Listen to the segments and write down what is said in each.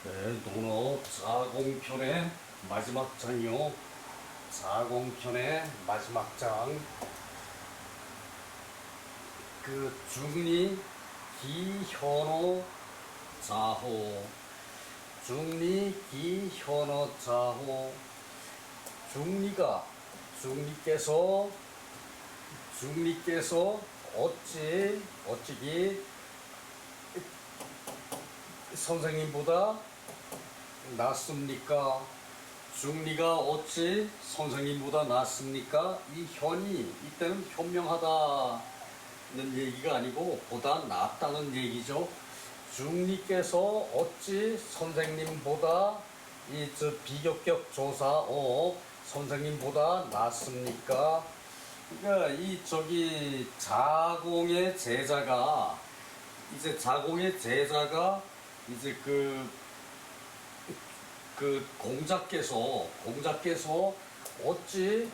네, 논어 자공편의 마지막 장이요. 자공편의 마지막 장. 중리 기현어 자호. 중리 기현어 자호. 중리께서 어찌기 선생님보다 낫습니까? 중리가 어찌 선생님보다 낫습니까? 이 현이 이때는 현명하다는 얘기가 아니고 보다 낫다는 얘기죠. 중리께서 어찌 선생님보다 비격격 조사어 선생님보다 낫습니까? 그러니까 자공의 제자가 이제 공자께서 어찌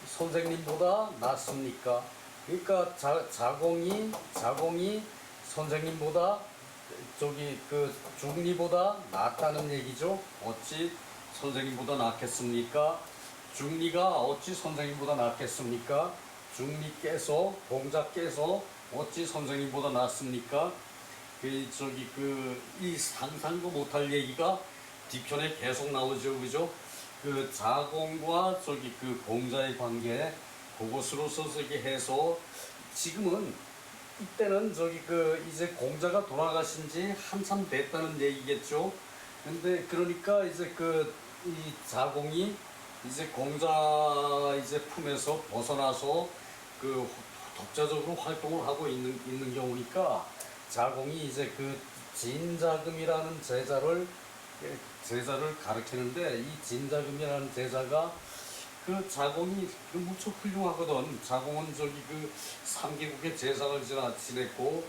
선생님보다 낫습니까? 그러니까 자공이 선생님보다 중리보다 낫다는 얘기죠. 어찌 선생님보다 낫겠습니까? 중리가 어찌 선생님보다 낫겠습니까? 공자께서 어찌 선생님보다 낫습니까? 이 상상도 못할 얘기가 뒤편에 계속 나오죠, 그죠? 자공과 공자의 관계, 그것으로서 해서, 이때는 이제 공자가 돌아가신 지 한참 됐다는 얘기겠죠? 근데, 그러니까 이 자공이 공자 품에서 벗어나서 독자적으로 활동을 하고 있는 경우니까, 자공이 진자금이라는 제자를 가르치는데, 이 진자금이라는 제자가 자공이 무척 훌륭하거든. 자공은 삼개국의 제사를 지냈고,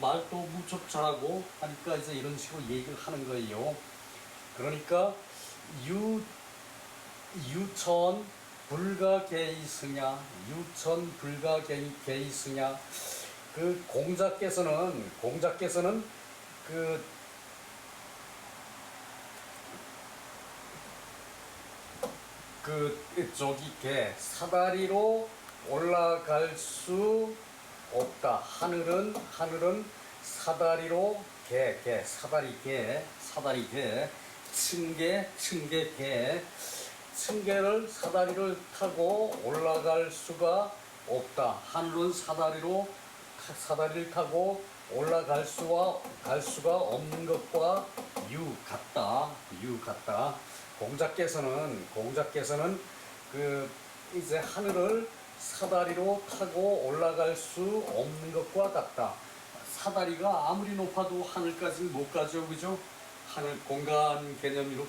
말도 무척 잘하고 하니까 이런 식으로 얘기를 하는 거예요. 그러니까, 유천 불가계이스냐, 공자께서는 사다리로 올라갈 수 없다. 하늘은 사다리로 사다리 층계를 사다리를 타고 올라갈 수가 없다. 하늘은 사다리를 타고 올라갈 수가 없는 것과 같다. 공자께서는 하늘을 사다리로 타고 올라갈 수 없는 것과 같다. 사다리가 아무리 높아도 하늘까지는 못 가죠, 그죠? 공간 개념으로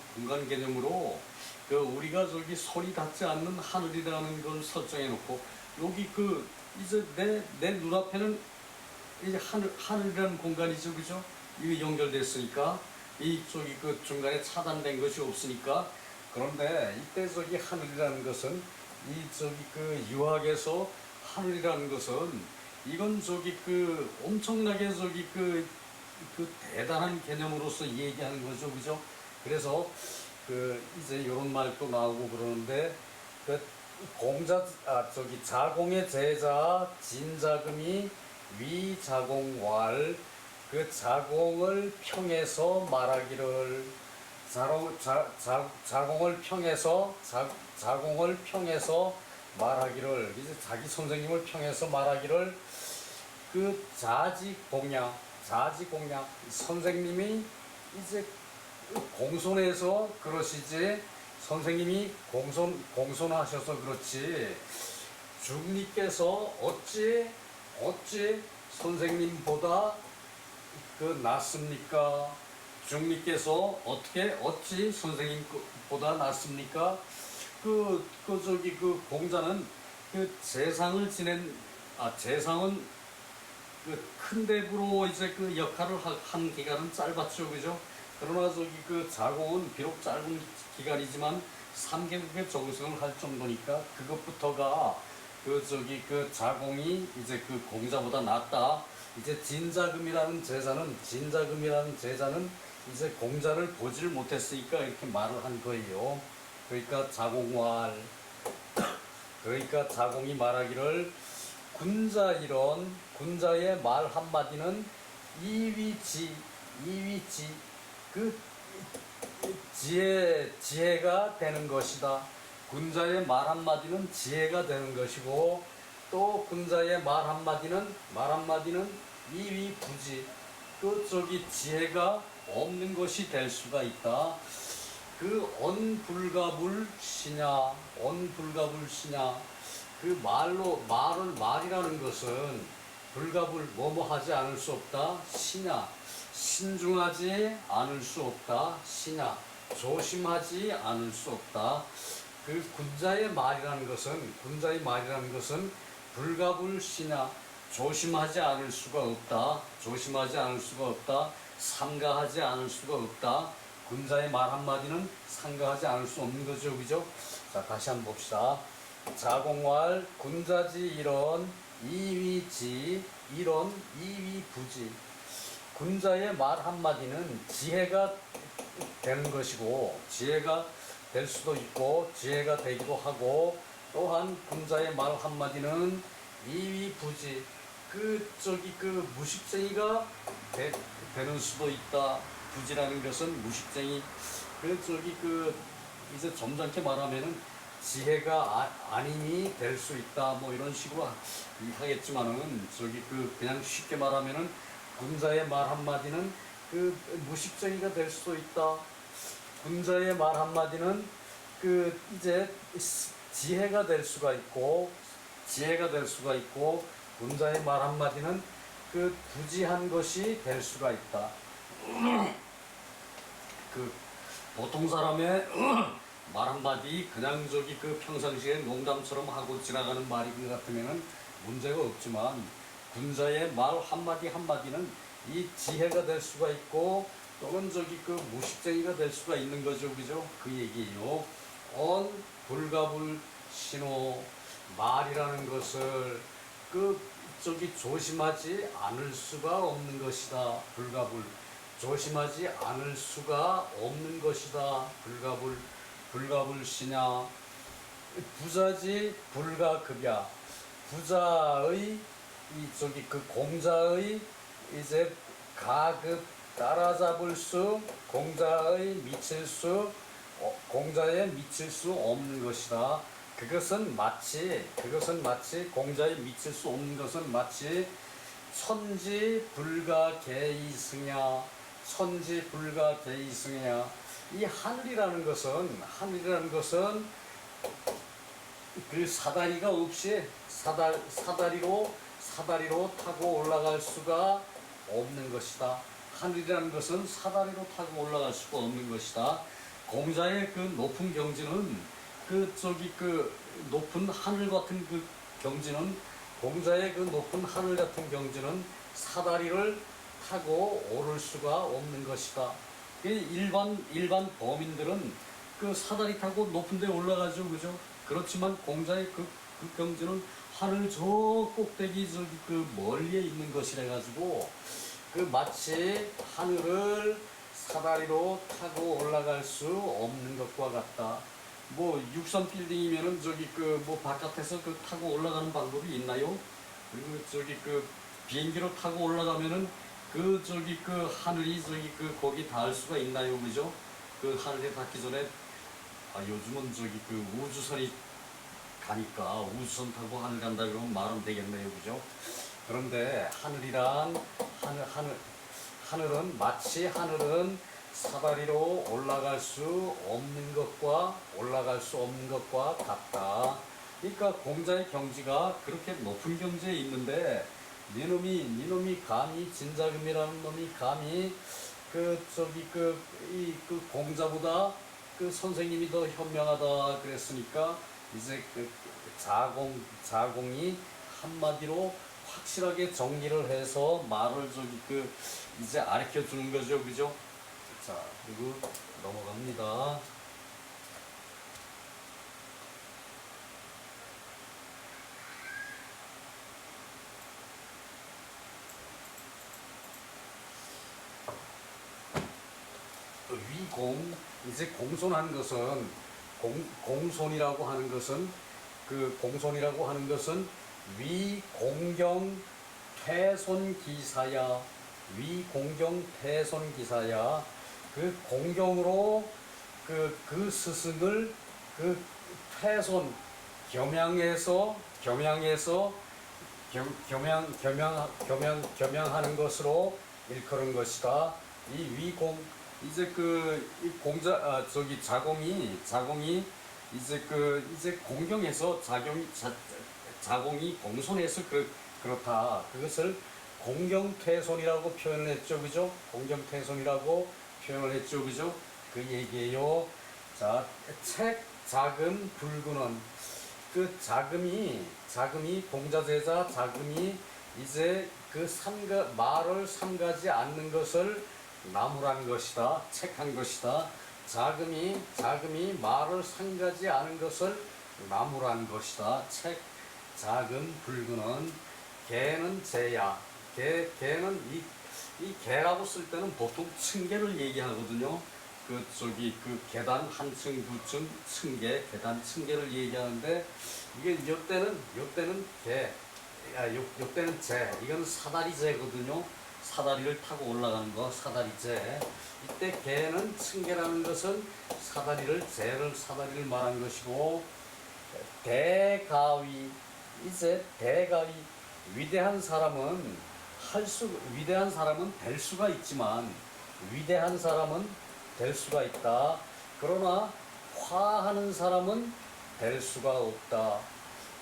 우리가 소리 닿지 않는 하늘이라는 걸 설정해 놓고, 여기 내 눈앞에는 이제 하늘이라는 공간이죠, 그죠? 이게 연결됐으니까, 중간에 차단된 것이 없으니까. 그런데 이때 하늘이라는 것은, 유학에서 하늘이라는 것은, 이건 엄청나게 대단한 개념으로서 얘기하는 거죠, 그죠? 그래서 이제 이런 말도 나오고 그러는데, 자공의 제자 진자금이 위자공왈, 자공을 평해서 말하기를, 자공을 평해서 말하기를, 이제 자기 선생님을 평해서 말하기를, 자지공약, 선생님이 이제 공손해서 그러시지, 선생님이 공손하셔서 그렇지, 중리께서 어찌 선생님보다 낫습니까? 중리께서 어찌 선생님보다 낫습니까? 공자는 재상은 큰 대부로 역할을 한 기간은 짧았죠, 그죠? 그러나 자공은 비록 짧은 기간이지만 3개국의 정승을 할 정도니까, 그것부터가 자공이 공자보다 낫다. 이제 진자금이라는 제자는 이제 공자를 보질 못했으니까 이렇게 말을 한 거예요. 그러니까 자공왈, 그러니까 자공이 말하기를 군자이런, 군자의 말 한마디는 이위지, 이위지, 그 지혜가 되는 것이다. 군자의 말 한마디는 지혜가 되는 것이고, 또 군자의 말 한마디는 이위부지, 그 저기 지혜가 없는 것이 될 수가 있다. 그 언불가불시냐, 언불가불시냐, 그 말이라는 것은 불가불 뭐뭐 하지 않을 수 없다. 시냐, 신중하지 않을 수 없다. 시냐, 조심하지 않을 수 없다. 그 군자의 말이라는 것은 불가불시냐, 조심하지 않을 수가 없다. 조심하지 않을 수가 없다. 삼가하지 않을 수가 없다. 군자의 말 한마디는 삼가하지 않을 수 없는 거죠. 그죠? 자, 다시 한번 봅시다. 자공왈 군자지 이런 이위지 이런 이위부지. 군자의 말 한마디는 지혜가 되는 것이고, 지혜가 될 수도 있고 지혜가 되기도 하고, 또한 군자의 말 한마디는 이위부지, 그 무식쟁이가 되는 수도 있다. 부지라는 것은 무식쟁이, 이제 점잖게 말하면은 지혜가 아님이 될 수 있다. 뭐 이런 식으로 하겠지만은 그냥 쉽게 말하면은 군자의 말 한마디는 그 무식쟁이가 될 수도 있다. 군자의 말 한마디는 이제 지혜가 될 수가 있고, 군자의 말 한마디는 그 부지한 것이 될 수가 있다. 보통 사람의 말 한마디 그냥 평상시에 농담처럼 하고 지나가는 말인 것 같으면은 문제가 없지만, 군자의 말 한마디는 이 지혜가 될 수가 있고, 또는 무식쟁이가 될 수가 있는 거죠. 그죠? 그 얘기예요. 불가불 신호, 말이라는 것을 조심하지 않을 수가 없는 것이다. 불가불, 조심하지 않을 수가 없는 것이다. 불가불시냐. 부자지 불가급야. 부자의 공자의 이제 가급 따라잡을 수, 공자에 미칠 수 없는 것이다. 그것은 마치 공자에 미칠 수 없는 것은 마치 천지불가계이승야, 이 하늘이라는 것은 그 사다리가 없이 사다리로 타고 올라갈 수가 없는 것이다. 하늘이라는 것은 사다리로 타고 올라갈 수가 없는 것이다. 공자의 높은 경지는 높은 하늘 같은 경지는, 공자의 높은 하늘 같은 경지는 사다리를 타고 오를 수가 없는 것이다. 일반 범인들은 사다리 타고 높은 데 올라가죠. 그죠? 그렇지만 공자의 그 경지는 하늘 저 꼭대기 멀리에 있는 것이라 가지고 마치 하늘을 사다리로 타고 올라갈 수 없는 것과 같다. 뭐 63 빌딩이면은 바깥에서 타고 올라가는 방법이 있나요? 그리고 비행기로 타고 올라가면은 하늘이 거기 닿을 수가 있나요? 그죠? 하늘에 닿기 전에 요즘은 우주선이 가니까 우주선 타고 하늘 간다 그러면 말은 되겠네요. 그죠? 그런데 하늘은 사다리로 올라갈 수 없는 것과 같다. 그러니까 공자의 경지가 그렇게 높은 경지에 있는데, 니놈이 감히, 진자금이라는 놈이 감히 공자보다 선생님이 더 현명하다 그랬으니까, 이제 자공이 한마디로 확실하게 정리를 해서 말을 이제 가르쳐 주는 거죠. 그죠? 자, 그리고 넘어갑니다. 위공, 이제 공손한 것은 공손이라고 하는 것은 그 공손이라고 하는 것은 위공경 태손기사야. 위공경 태손기사야. 그 공경으로 그 스승을 그 태손 겸양해서 겸양하는 것으로 일컬은 것이다. 이 위공, 이제 이 공자 저기 자공이 이제 공경해서 자공이 공손해서 그렇다. 그것을 공경태손이라고 표현을 했죠, 그죠? 공경태손이라고 표현을 했죠, 그죠? 그 얘기예요. 자, 책 자금 불구는 그 자금이 공자제자 자금이 이제 말을 삼가지 않는 것을 나무란 것이다. 책한 것이다. 자금이 말을 삼가지 않은 것을 나무란 것이다. 책 자금 불구는 개는 제야. 개는 이 개라고 쓸 때는 보통 층계를 얘기하거든요. 계단 한 층, 두 층, 층계, 계단 층계를 얘기하는데, 이게 요때는 개, 요때는 제, 이건 사다리제거든요. 사다리를 타고 올라가는 거, 사다리제. 이때 개는 층계라는 것은 사다리를 말한 것이고, 대가위, 이제 대가위, 위대한 사람은 될 수가 있지만, 위대한 사람은 될 수가 있다. 그러나 화하는 사람은 될 수가 없다.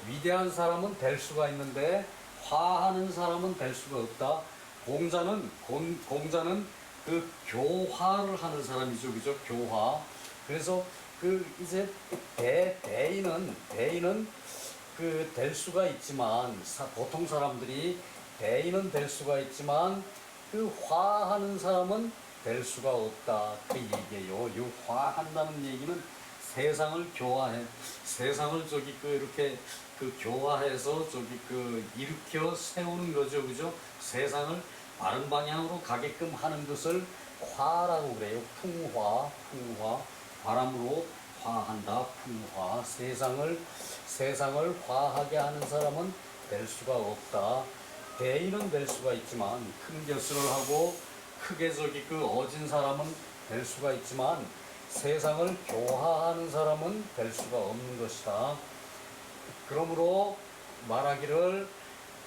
위대한 사람은 될 수가 있는데 화하는 사람은 될 수가 없다. 공자는 그 교화를 하는 사람이죠, 그죠? 교화. 그래서 이제 대인은 될 수가 있지만 보통 사람들이 대인은 될 수가 있지만 화하는 사람은 될 수가 없다. 그 얘기예요. 이 화한다는 얘기는 세상을 이렇게 교화해서 일으켜 세우는 거죠, 그죠? 세상을 바른 방향으로 가게끔 하는 것을 화라고 그래요. 풍화, 바람으로 화한다. 풍화. 세상을 화하게 하는 사람은 될 수가 없다. 대인은 될 수가 있지만 큰 결실을 하고 크게 어진 사람은 될 수가 있지만 세상을 교화하는 사람은 될 수가 없는 것이다. 그러므로 말하기를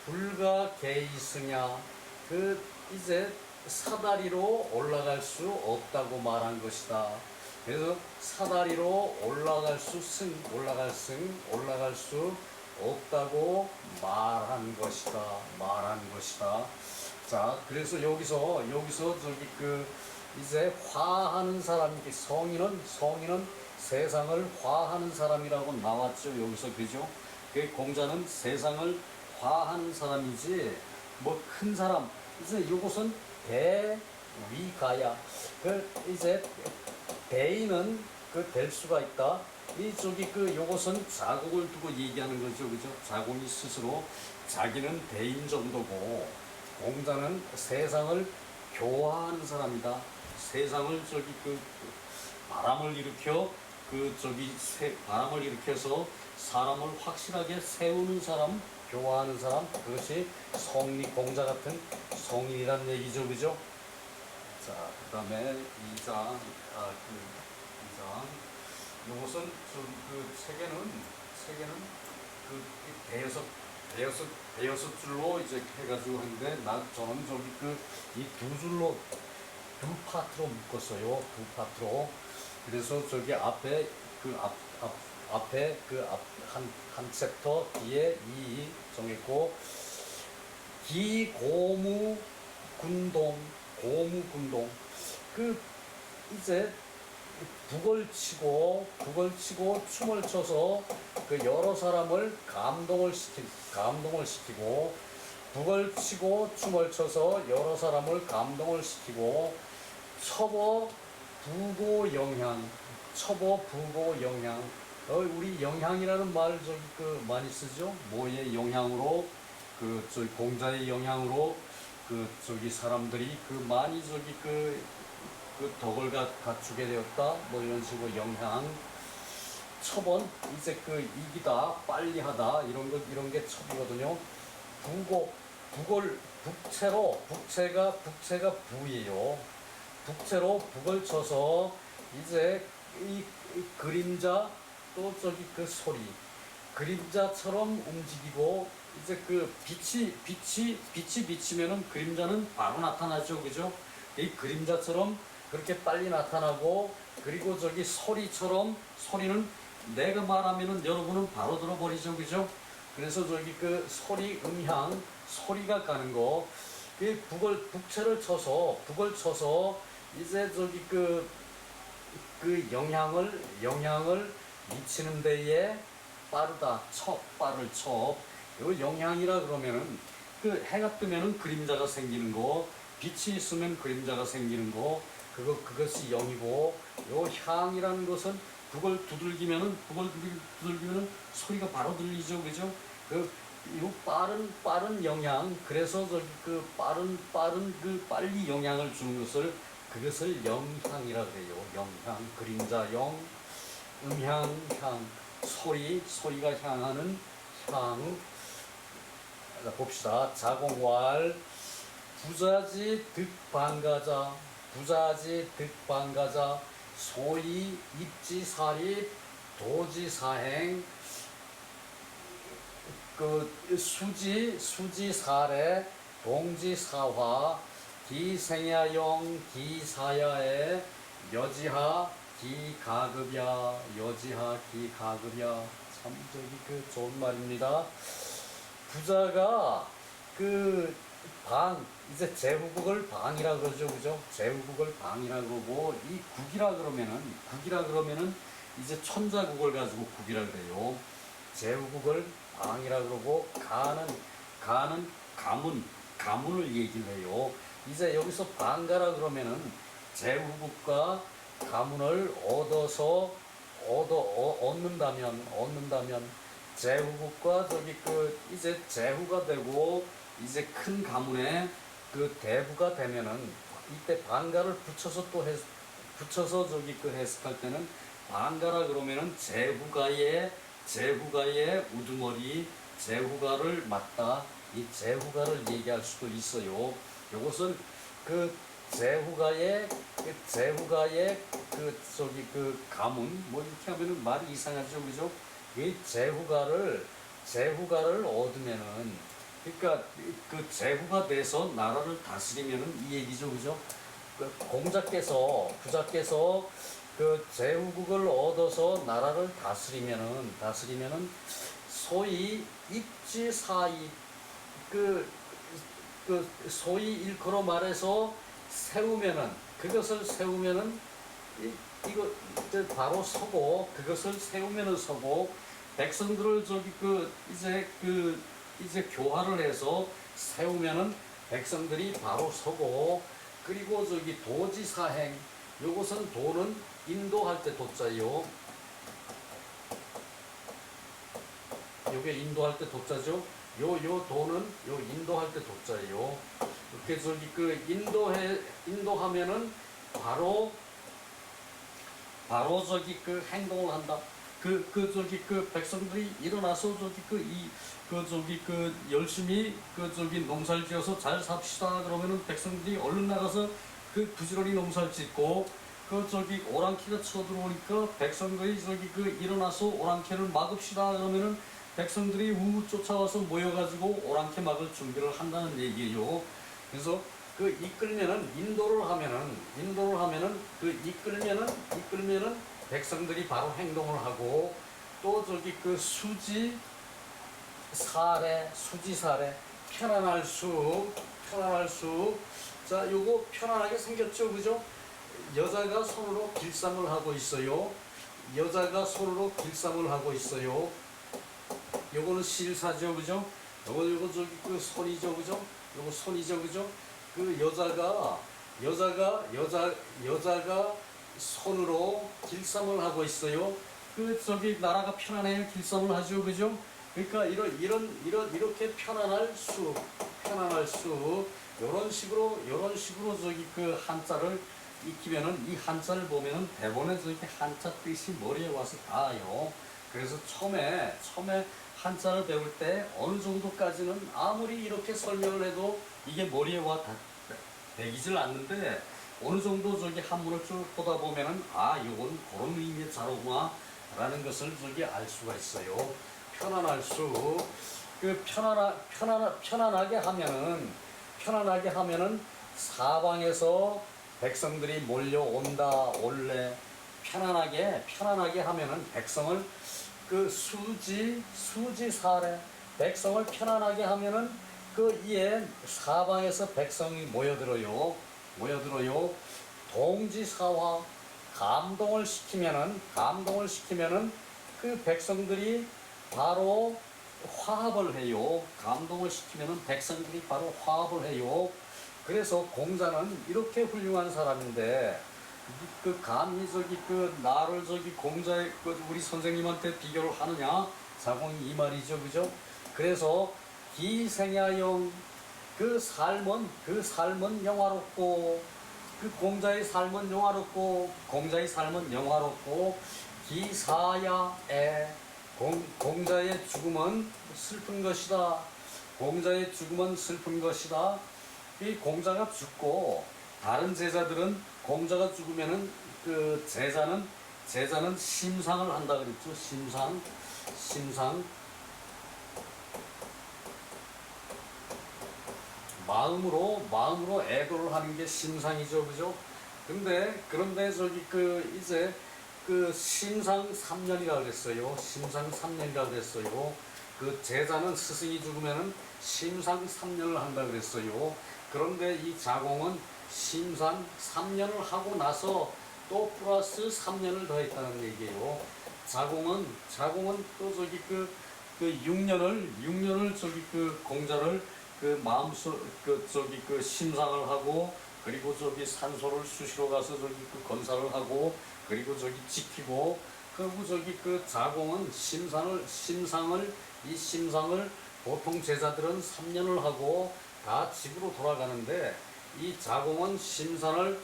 불가 개이승야, 이제 사다리로 올라갈 수 없다고 말한 것이다. 그래서 사다리로 올라갈 수 없다고 말한 것이다. 자, 그래서 여기서 이제 화하는 사람, 성인은 세상을 화하는 사람이라고 나왔죠. 여기서, 그죠? 공자는 세상을 화하는 사람이지, 큰 사람, 이제 이것은 대위가야. 이제 대인은 될 수가 있다. 요것은 자공을 두고 얘기하는 거죠. 그죠? 자공이 스스로 자기는 대인 정도고, 공자는 세상을 교화하는 사람이다. 세상을 바람을 일으켜서 사람을 확실하게 세우는 사람, 교화하는 사람, 그것이 공자 같은 성인이란 얘기죠, 그죠? 자, 그 다음에 2장, 이것은 책에는 대여섯 줄로 이제 해가지고 하는데, 저는 이 두 줄로, 두 파트로 묶었어요. 두 파트로. 그래서 앞에 한 챕터 뒤에 이 정했고, 고무군동, 이제 북을 치고 춤을 춰서 여러 사람을 감동을 시키고, 북을 치고 춤을 춰서 여러 사람을 감동을 시키고, 첩어 부고 영향. 우리 영향이라는 말 많이 쓰죠. 뭐의 영향으로, 공자의 영향으로 사람들이 많이 그 덕을 갖추게 되었다. 뭐 이런 식으로 영향. 첩은 이제 그 이기다, 빨리하다 이런 게 첩이거든요. 부고 북을 북체가 부이에요. 북체로 북을 쳐서 이제 이 그림자 또 저기 그 소리 그림자처럼 움직이고 이제 그 빛이 비치면은 그림자는 바로 나타나죠, 그죠? 이 그림자처럼 그렇게 빨리 나타나고 그리고 저기 소리처럼 소리는 내가 말하면은 여러분은 바로 들어버리죠, 그죠? 그래서 저기 그 소리 음향 소리가 가는 거 그 북체를 쳐서 북을 쳐서 이제 저기 그 영향을 미치는 데에 빠르다 빠를 요 영향이라 그러면은 그 해가 뜨면은 그림자가 생기는 거 빛이 있으면 그림자가 생기는 거 그것이 영이고 요 향이라는 것은 북을 두들기면은 소리가 바로 들리죠, 그죠? 요 빠른 영향 그래서 저기 그 빠른 그 빨리 영향을 주는 그것을 영향이라 그래요. 영향 그림자 영 음향 향 소리가 향하는 향. 자, 봅시다. 자공왈 부자지 득반가자 소위 입지사립 도지사행 그 수지사례 동지사화 기생야용 기사야의 여지하 기가급야 참 저기 그 좋은 말입니다. 부자가 그 방 이제 제후국을 방이라 그러죠, 그죠? 제후국을 방이라 그러고 이 국이라 그러면은 이제 천자국을 가지고 국이라 그래요. 제후국을 방이라 그러고 가는 가문을 얘기를 해요. 이제 여기서 방가라 그러면은 제후국과 가문을 얻는다면 제후국과 저기 그 이제 제후가 되고 이제 큰 가문의 그 대부가 되면은 이때 방가를 붙여서 저기 그 해석할 때는 방가라 그러면은 제후가의 우두머리 제후가를 맞다 이 제후가를 얘기할 수도 있어요. 이것은 그 제후가의 그 저기 그 가문 뭐 이렇게 하면은 말이 이상하죠, 그죠? 이 제후가를 얻으면은 그러니까 그 제후가 돼서 나라를 다스리면은 이 얘기죠, 그죠? 그 부자께서 그 제후국을 얻어서 나라를 다스리면은 소위 입지사이 그 소위 일컬어 말해서 그것을 세우면은 이거 바로 서고 그것을 세우면은 서고 백성들을 저기 이제 교화를 해서 세우면은 백성들이 바로 서고 그리고 저기 도지사행 요것은 도는 인도할 때 도자요. 요게 인도할 때 도자죠. 요 도는 요 인도할 때 도자예요. 이렇게 저기 그 인도하면은 바로 저기 그 행동을 한다. 저기 그 백성들이 일어나서 저기 열심히 저기 농사를 지어서 잘 삽시다 그러면은 백성들이 얼른 나가서 부지런히 농사를 짓고 저기 오랑캐가 쳐들어오니까 백성들이 저기 일어나서 오랑캐를 막읍시다 그러면은 백성들이 우 쫓아와서 모여가지고 오랑캐 막을 준비를 한다는 얘기예요. 그래서 인도를 하면은 이끌면은 백성들이 바로 행동을 하고 또 저기 수지사례 편안할 수 자 요거 편안하게 생겼죠, 그죠? 여자가 손으로 길쌈을 하고 있어요. 요거는 실사죠, 그죠? 요거 저기 손이죠, 그죠? 요거 손이죠, 그죠? 여자가 손으로 길쌈을 하고 있어요. 저기 나라가 편안해야 길쌈을 하죠, 그죠? 그러니까 이렇게 편안할 수 요런 식으로 저기 한자를 익히면은 이 한자를 보면은 대본에 저렇게 한자 뜻이 머리에 와서 닿아요. 그래서 처음에 한자를 배울 때 어느 정도까지는 아무리 이렇게 설명을 해도 이게 머리에 와 배기질 않는데 어느 정도 저기 한문을 쭉 보다 보면은 아 이건 그런 의미의 자로구나 라는 것을 저기 알 수가 있어요. 편안할 수 편안하게 하면은 사방에서 백성들이 몰려온다 원래 편안하게 하면은 백성을 그 수지사래 백성을 편안하게 하면은 그 이에 사방에서 백성이 모여들어요. 동지사화 감동을 시키면은 그 백성들이 바로 화합을 해요. 감동을 시키면은 백성들이 바로 화합을 해요. 그래서 공자는 이렇게 훌륭한 사람인데 그 감히 저기 그 나를 저기 공자의 그 우리 선생님한테 비교를 하느냐 자공이 이 말이죠, 그죠? 그래서 기생야영 그 삶은 영화롭고 그 공자의 삶은 영화롭고 기사야에 공자의 죽음은 슬픈 것이다. 이 공자가 죽고 다른 제자들은 공자가 죽으면은 그 제자는 심상을 한다 그랬죠. 심상 마음으로 애도를 하는 게 심상이죠, 그죠? 그런데 저기 그 이제 그 심상 3년이라 그랬어요. 그 제자는 스승이 죽으면은 심상 3년을 한다 그랬어요. 그런데 이 자공은 심상 3년을 하고 나서 또 플러스 3년을 더 했다는 얘기예요. 자공은 또 저기 그 6년을 저기 그 공자를 그 마음속 그 저기 그 심상을 하고 그리고 저기 산소를 수시로 가서 저기 그 건사를 하고 그리고 저기 지키고 그리고 저기 그 자공은 이 심상을 보통 제자들은 3년을 하고 다 집으로 돌아가는데 이 자공은 심상을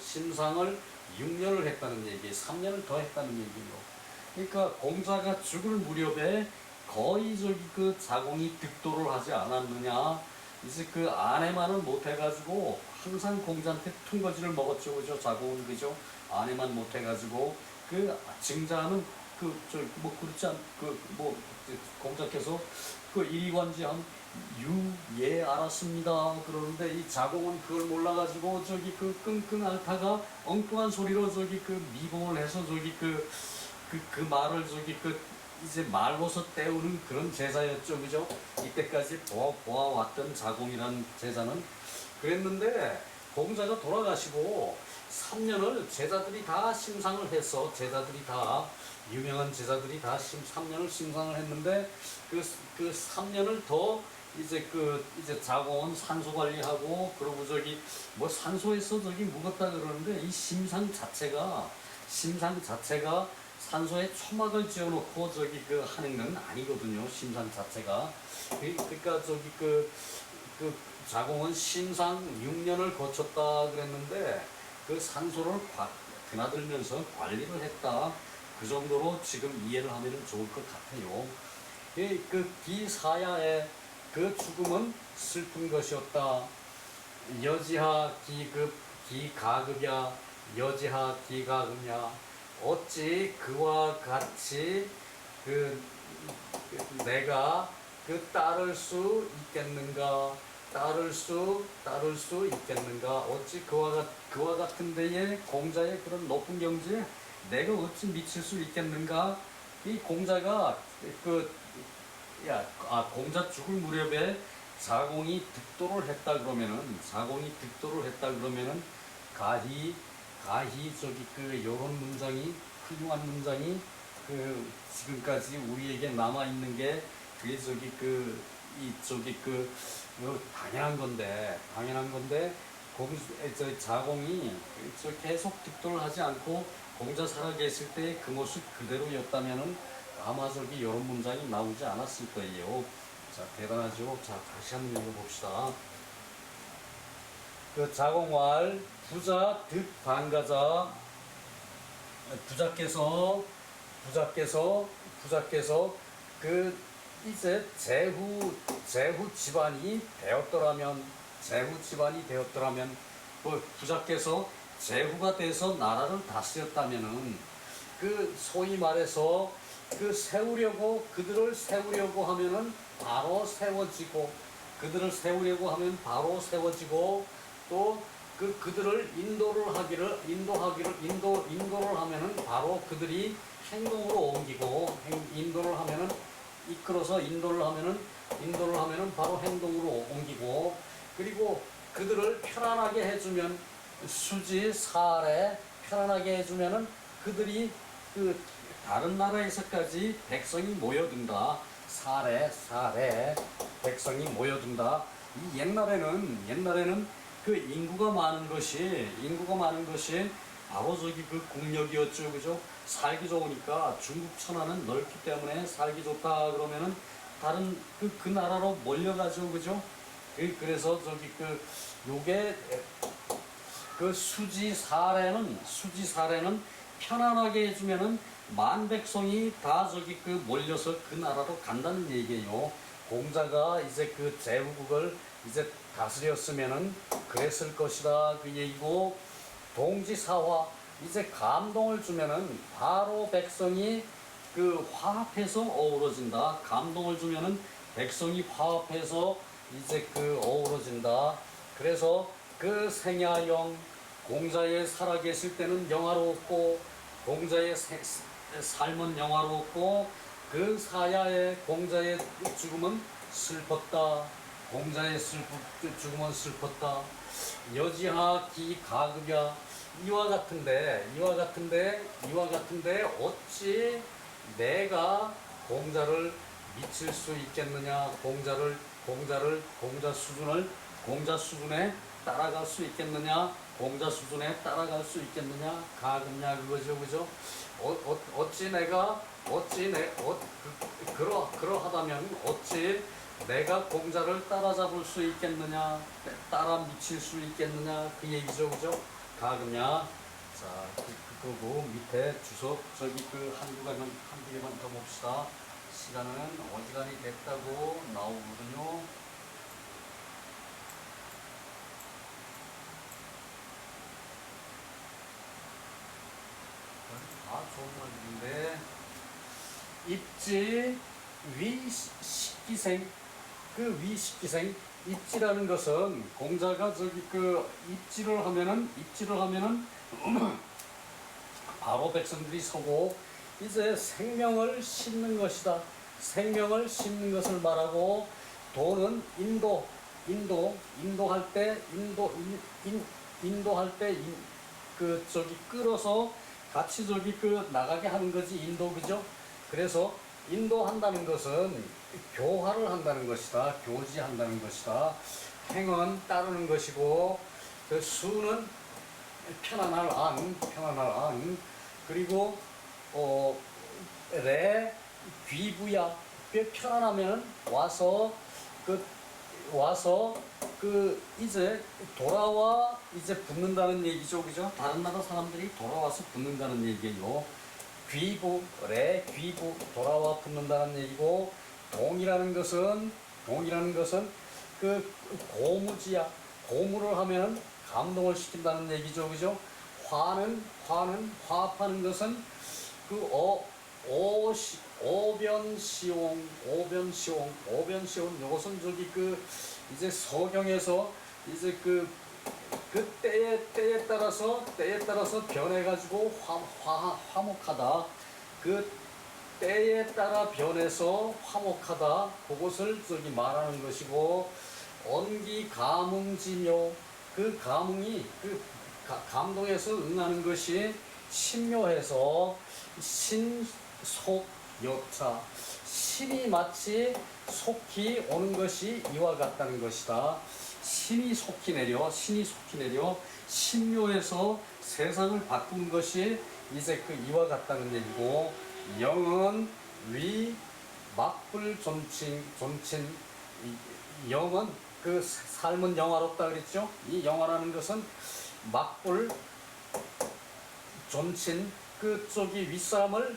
6년을 했다는 얘기, 3년을 더 했다는 얘기예요. 그러니까 공자가 죽을 무렵에 거의 저기 그 자공이 득도를 하지 않았느냐. 이제 그 아내만은 못해가지고 항상 공자한테 퉁거지를 먹었죠, 그죠? 자공은 그죠? 아내만 못해가지고 그 증자는 그렇지 않 공자께서 그 이리관지한 유예 알았습니다 그러는데 이 자공은 그걸 몰라가지고 저기 그 끙끙 앓다가 엉뚱한 소리로 저기 그 미봉을 해서 저기 그 말을 저기 그 이제 말로서 때우는 그런 제자였죠, 그죠? 이때까지 보아왔던 자공이란 제자는 그랬는데 공자가 돌아가시고 3년을 제자들이 다 심상을 해서 유명한 제자들이 다 3년을 심상을 했는데 그 3년을 더 이제 자공은 산소 관리하고 그러고 저기 뭐 산소에서 저기 묵었다 그러는데 이 심상 자체가 산소에 초막을 지어놓고 저기 그 하는 건 아니거든요. 심상 자체가. 그러니까 저기 그 자공은 심상 6년을 거쳤다 그랬는데 그 산소를 드나들면서 관리를 했다. 그 정도로 지금 이해를 하면 좋을 것 같아요. 그 기사야의 그 죽음은 슬픈 것이었다. 여지하 기급 기가급야 여지하 기가급냐 어찌 그와 같이 내가 따를 수 있겠는가? 어찌 그와 같은 데에 공자의 그런 높은 경지에 내가 어찌 미칠 수 있겠는가? 이 공자가 공자 죽을 무렵에 자공이 득도를 했다 그러면은 가히 저기 요런 문장이 훌륭한 문장이 지금까지 우리에게 남아 있는 게 그게 당연한 건데 자공이 계속 득도를 하지 않고 공자 살아 계실 때 그 모습 그대로였다면은 아마 이런 문장이 나오지 않았을 거예요. 자, 대단하죠. 자, 다시 한번 읽어봅시다. 그 자공왈 부자 득반가자 부자께서 그 이제 제후 집안이 되었더라면 뭐 부자께서 제후가 돼서 나라를 다스렸다면은 그 소위 말해서 그 그들을 세우려고 하면은 바로 세워지고 또 그들을 인도를 하면은 바로 그들이 행동으로 옮기고 인도를 하면은 바로 행동으로 옮기고 그리고 그들을 편안하게 해주면 수지 사례 편안하게 해주면은 그들이 그 다른 나라에서까지 백성이 모여든다. 사례 백성이 모여든다. 이 옛날에는 그 인구가 많은 것이 바로 저기 그 국력이었죠, 그죠? 살기 좋으니까 중국 천하는 넓기 때문에 살기 좋다 그러면은 다른 그 나라로 몰려가죠, 그죠? 그래서 저기 요게 그 수지 사례는 편안하게 해주면은 만 백성이 다 저기 몰려서 그 나라로 간다는 얘기예요. 공자가 이제 그 제후국을 이제 다스렸으면은 그랬을 것이다 그 얘기고 동지사화 이제 감동을 주면은 바로 백성이 그 화합해서 어우러진다. 감동을 주면은 백성이 화합해서 이제 어우러진다. 그래서 그 생야영 공자의 살아계실 때는 영화로웠고 공자의 삶은 영화로웠고 그 사야의 공자의 죽음은 슬펐다. 공자의 죽음은 슬펐다. 여지하 기 가급야 이와 같은데 어찌 내가 공자를 미칠 수 있겠느냐? 공자 수준에 따라갈 수 있겠느냐? 공자 수준에 따라갈 수 있겠느냐? 가급냐 그거죠, 그죠? 그러하다면 어찌 내가 공자를 따라잡을 수 있겠느냐? 따라 미칠 수 있겠느냐? 그 얘기죠, 그죠? 가급냐? 자, 그거고 밑에 주석 저기 한두 개만 더 봅시다. 시간은 어지간히 됐다고 나오거든요. 다 좋은 말인데 입지 위식기생 위식기생 입지라는 것은 공자가 저기 입지를 하면은 바로 백성들이 서고 이제 생명을 싣는 것이다. 생명을 싣는 것을 말하고 도는 인도할 때 저기 끌어서 같이 저기 나가게 하는 거지 인도 그죠? 그래서 인도한다는 것은 교화를 한다는 것이다. 교지한다는 것이다. 행은 따르는 것이고 그 수는 편안할 안 그리고 레 귀부야 편안하면 와서 이제 돌아와 이제 붙는다는 얘기죠, 그죠? 다른 나라 사람들이 돌아와서 붙는다는 얘기예요. 귀부 돌아와 붙는다는 얘기고 동이라는 것은 그 고무지야. 고무를 하면 감동을 시킨다는 얘기죠, 그죠? 화합하는 것은 오변시옹 요것은 저기 이제 서경에서 이제 때에 따라서 변해가지고 화목하다. 그 때에 따라 변해서 화목하다. 그것을 저기 말하는 것이고 언기 감응지묘 그 감응이 감동에서 응하는 것이 신묘해서 신속여차 신이 마치 속히 오는 것이 이와 같다는 것이다. 신이 속히 내려 신묘해서 세상을 바꾼 것이 이제 이와 같다는 얘기고 영은 위 막불 존친 영은 그 삶은 영화롭다 그랬죠. 이 영화라는 것은 막불 존친 그쪽이 윗사람을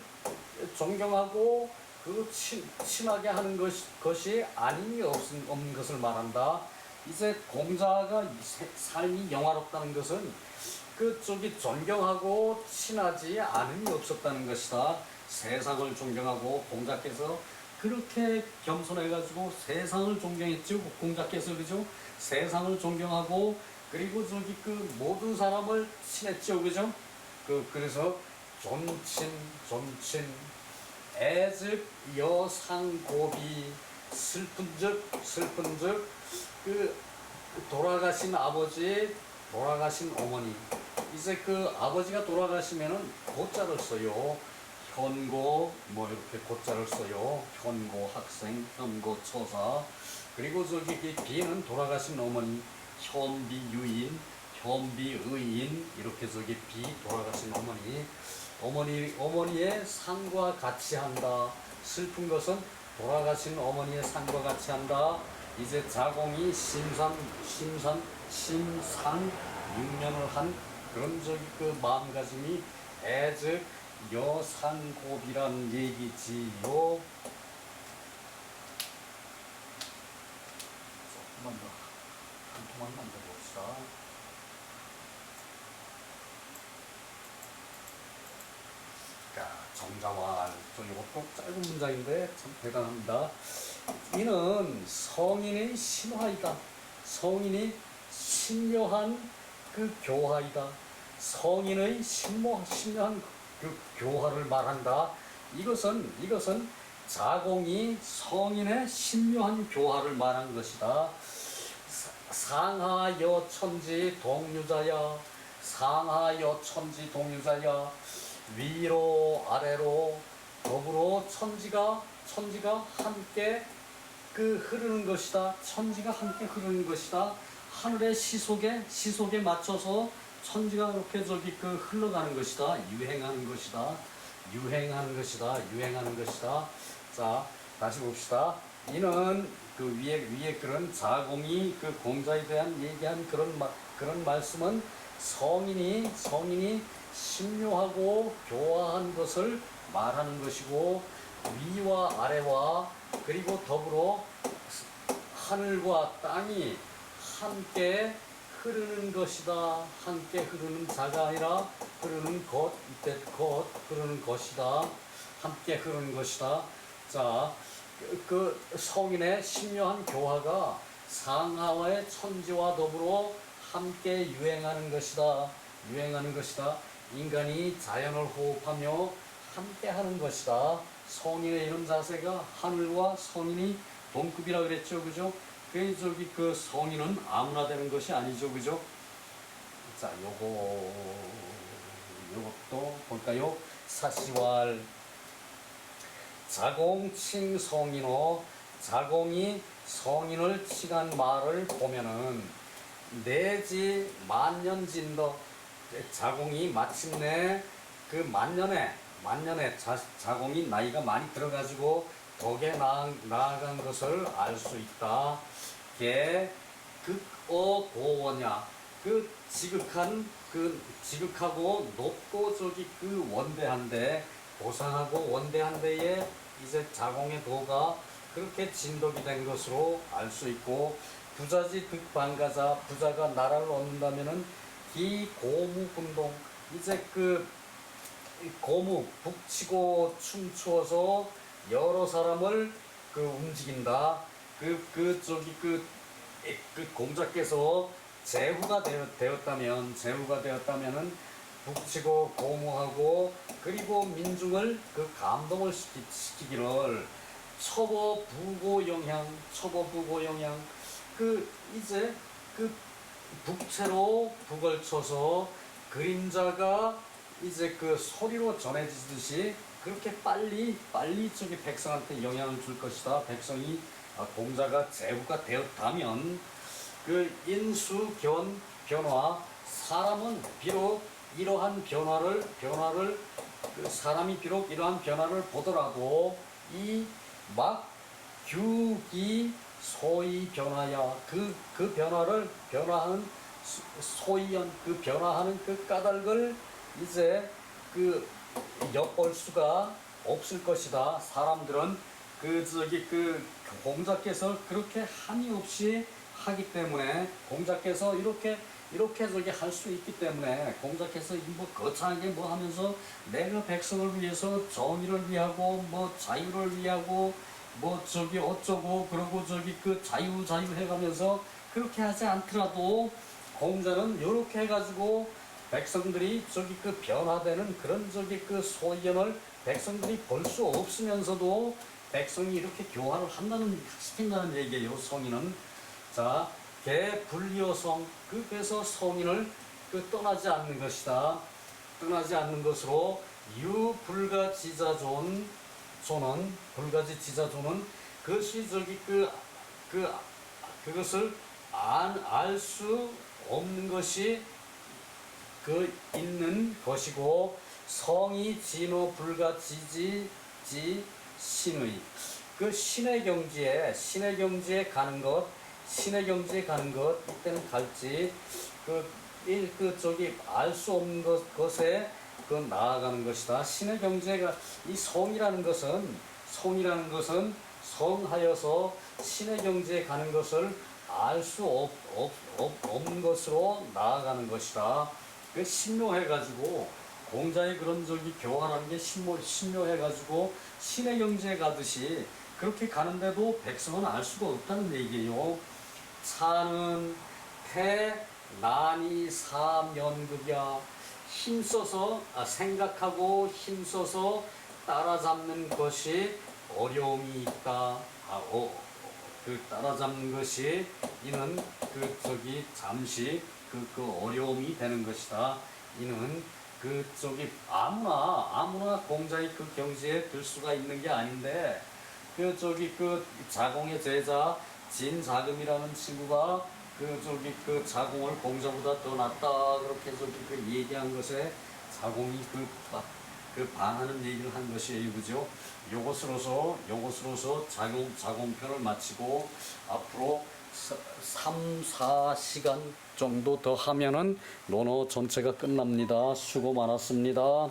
존경하고 그 친하게 하는 것이 아님이 없는 것을 말한다. 이제 공자가 삶이 영화롭다는 것은 그쪽이 존경하고 친하지 않음이 없었다는 것이다. 세상을 존경하고 공자께서 그렇게 겸손해가지고 세상을 존경했죠. 공자께서 그죠? 세상을 존경하고 그리고 저기 그 모든 사람을 친했죠. 그죠? 그래서 존친 애즉 여상고비 슬픈즉 그 돌아가신 아버지 돌아가신 어머니 이제 그 아버지가 돌아가시면은 고자를 써요. 현고 뭐 이렇게 고자를 써요. 현고 학생, 현고 처사. 그리고 저기 비는 돌아가신 어머니, 현비 유인, 현비 의인 이렇게 저기 비 돌아가신 어머니의 상과 같이 한다. 슬픈 것은 돌아가신 어머니의 상과 같이 한다. 이제 자공이 심상육년을 한 그런 저기 그 마음가짐이 애즉 여상고비란 얘기지요. 조금만 더 한 통만 만들어봅시다. 정자왈 이것도 짧은 문장인데 참 대단합니다. 이는 성인의 신화이다. 성인이 신묘한 그 교화이다. 성인의 신묘한 그 교화를 말한다. 이것은 자공이 성인의 신묘한 교화를 말한 것이다. 상하여 천지 동유자야. 상하여 천지 동유자야. 위로 아래로 더불어 천지가 함께 그 흐르는 것이다. 천지가 함께 흐르는 것이다. 하늘의 시속에 맞춰서 천지가 그렇게 저기 그 흘러가는 것이다. 유행하는 것이다. 자, 다시 봅시다. 이는 그 위에 그런 자공이 그 공자에 대한 얘기한 그런 말씀은 성인이 신묘하고 교화한 것을 말하는 것이고 위와 아래와 그리고 더불어 하늘과 땅이 함께 흐르는 것이다. 함께 흐르는 자가 아니라 흐르는 것, 이때 것, 흐르는 것이다. 함께 흐르는 것이다. 자, 그 성인의 신묘한 교화가 상하와의 천지와 더불어 함께 유행하는 것이다. 인간이 자연을 호흡하며 함께 하는 것이다. 성인의 이런 자세가 하늘과 성인이 동급이라 그랬죠. 그죠? 그 성인은 아무나 되는 것이 아니죠. 그죠? 자, 요것도 볼까요? 사시왈 자공칭 성인어 자공이 성인을 칭한 말을 보면은 내지 만년진더 자공이 마침내 그 만년에 자공이 나이가 많이 들어가지고 덕에 나아간 것을 알 수 있다. 개 극어 고원야 그 지극하고 높고 저기 그 원대한데 고상하고 원대한데에 이제 자공의 도가 그렇게 진덕이 된 것으로 알 수 있고 부자지 득반가자 부자가 나라를 얻는다면은 기 고무운동 이제 그 고무 북치고 춤추어서 여러 사람을 그 움직인다. 그 공자께서 제후가 되었다면은 북치고 고무하고 그리고 민중을 그 감동을 시키기를 처보 부고 영향 이제 그 북채로 북을 쳐서 그림자가 이제 그 소리로 전해지듯이 그렇게 빨리 저기 백성한테 영향을 줄 것이다. 백성이 공자가 제후가 되었다면 그 인수견 변화 사람은 비록 이러한 변화를 그 사람이 비록 이러한 변화를 보더라도 이 막 규기 소위 변화야. 그 변화를 변화하는 소이연 그 변화하는 그 까닭을 이제 그 엿볼 수가 없을 것이다. 사람들은 그 공자께서 그렇게 한이 없이 하기 때문에 공자께서 이렇게 저기 할 수 있기 때문에 공자께서 뭐 거창하게 뭐 하면서 내가 백성을 위해서 정의를 위하고 뭐 자유를 위하고 뭐 저기 어쩌고 그러고 저기 그 자유 해가면서 그렇게 하지 않더라도 공자는 이렇게 해가지고 백성들이 저기 그 변화되는 그런 저기 그 소견을 백성들이 볼 수 없으면서도 백성이 이렇게 교화를 시킨다는 얘기예요. 성인은. 자, 개 불리어성 그래서 성인을 떠나지 않는 것이다. 떠나지 않는 것으로 유불가지자존 조는 불가지지자존은 그것이 저기 그것을 알 수 없는 것이 있는 것이고 성이 진호 불가지지 신의 신의 경지에 가는 것 이때는 갈지 저기 알 수 없는 것에 나아가는 것이다. 신의 경지가 이 성이라는 것은 성하여서 신의 경지에 가는 것을 알 수 없는 것으로 나아가는 것이다. 신묘해가지고 공자의 그런 저기 교화라는 게 신묘해가지고 신의 경지에 가듯이 그렇게 가는데도 백성은 알 수가 없다는 얘기예요. 차는 태난이 사면극이야. 힘써서 생각하고 힘써서 따라잡는 것이 어려움이 있다. 따라잡는 것이 이는 저기 잠시 어려움이 되는 것이다. 이는 저기 아무나 공자의 경지에 들 수가 있는 게 아닌데 저기 자공의 제자 진자금이라는 친구가 자공을 공자보다 더 낫다 그렇게 저기 얘기한 것에 자공이 반하는 얘기를 한 것이에요. 그죠? 요것으로서 자공편을 마치고 앞으로 3, 4시간 정도 더 하면은 논어 전체가 끝납니다. 수고 많았습니다.